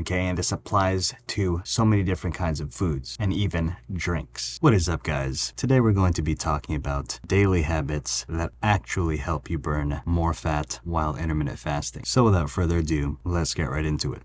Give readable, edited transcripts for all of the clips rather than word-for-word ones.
okay? And this applies to so many different kinds of foods and even drinks. What is up, guys? Today we're going to be talking about daily habits that actually help you burn more fat while intermittent fasting. So without further ado, let's get right into it.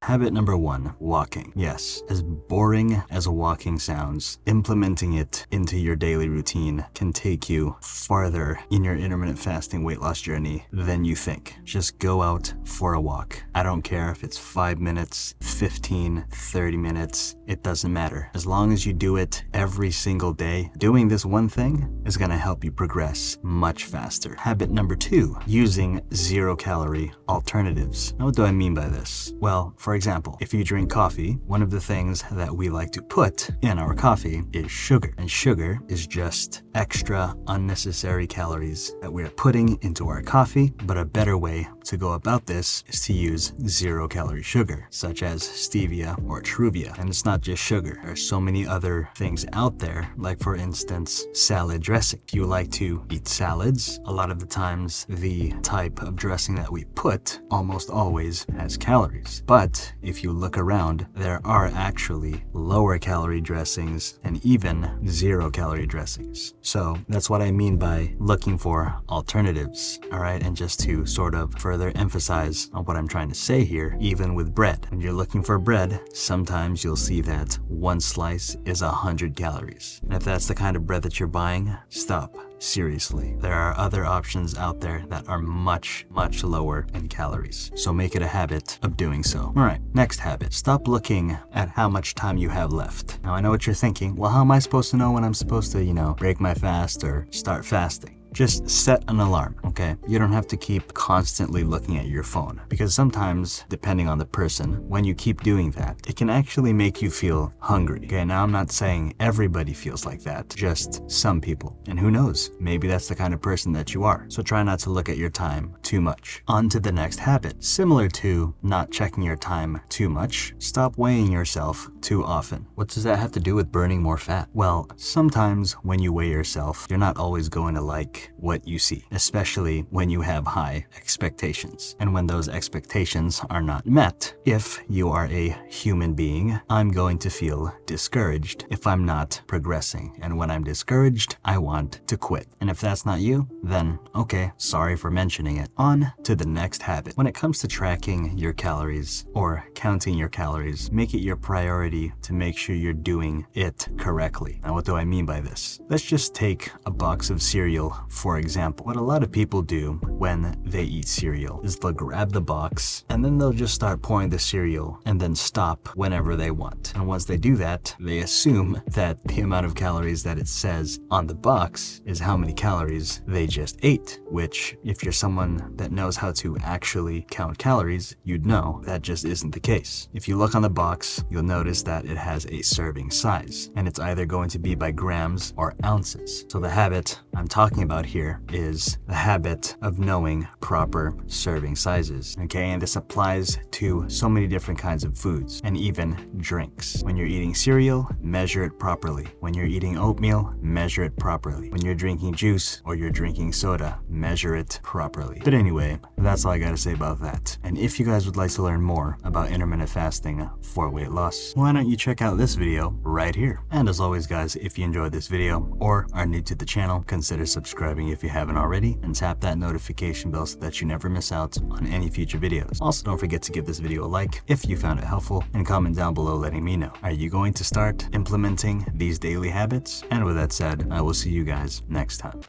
Habit number 1, walking. Yes, as boring as a walking sounds, implementing it into your daily routine can take you farther in your intermittent fasting weight loss journey than you think. Just go out for a walk. I don't care if it's 5 minutes, 15, 30 minutes, it doesn't matter. As long as you do it every single day, doing this one thing is going to help you progress much faster. Habit number 2, using 0-calorie alternatives. Now, what do I mean by this? Well, for example, if you drink coffee, one of the things that we like to put in our coffee is sugar. And sugar is just extra unnecessary calories that we are putting into our coffee. But a better way to go about this is to use 0-calorie sugar, such as stevia or truvia. And it's not just sugar. There are so many other things out there, like for instance, salad dressing. If you like to eat salads, a lot of the times the type of dressing that we put almost always has calories. But if you look around, there are actually lower calorie dressings and even 0-calorie dressings. So that's what I mean by looking for alternatives, all right? And just to sort of further emphasize on what I'm trying to say here, even with bread, when you're looking for bread, sometimes you'll see that one slice is 100 calories. And if that's the kind of bread that you're buying, stop. Seriously, there are other options out there that are much lower in calories. So make it a habit of doing so. All right, next habit. Stop looking at how much time you have left. Now, I know what you're thinking. Well, how am I supposed to know when I'm supposed to, break my fast or start fasting? Just set an alarm, okay? You don't have to keep constantly looking at your phone, because sometimes, depending on the person, when you keep doing that, it can actually make you feel hungry. Okay, now I'm not saying everybody feels like that, just some people. And who knows, maybe that's the kind of person that you are. So try not to look at your time too much. On to the next habit. Similar to not checking your time too much, stop weighing yourself too often. What does that have to do with burning more fat? Well, sometimes when you weigh yourself, you're not always going to like what you see, especially when you have high expectations. And when those expectations are not met, if you are a human being, I'm going to feel discouraged if I'm not progressing. And when I'm discouraged, I want to quit. And if that's not you, then okay, sorry for mentioning it. On to the next habit. When it comes to tracking your calories or counting your calories, make it your priority to make sure you're doing it correctly. Now, what do I mean by this? Let's just take a box of cereal, for example. What a lot of people do when they eat cereal is they'll grab the box and then they'll just start pouring the cereal and then stop whenever they want. And once they do that, they assume that the amount of calories that it says on the box is how many calories they just ate, which if you're someone that knows how to actually count calories, you'd know that just isn't the case. If you look on the box, you'll notice that it has a serving size, and it's either going to be by grams or ounces. So the habit I'm talking about here is the habit of knowing proper serving sizes, okay? And this applies to so many different kinds of foods and even drinks. When you're eating cereal, measure it properly. When you're eating oatmeal, measure it properly. When you're drinking juice or you're drinking soda, measure it properly. But anyway, that's all I gotta say about that. And if you guys would like to learn more about intermittent fasting for weight loss, why don't you check out this video right here? And as always, guys, if you enjoyed this video or are new to the channel, consider subscribing if you haven't already, and tap that notification bell so that you never miss out on any future videos. Also, don't forget to give this video a like if you found it helpful, and comment down below letting me know. Are you going to start implementing these daily habits? And with that said, I will see you guys next time.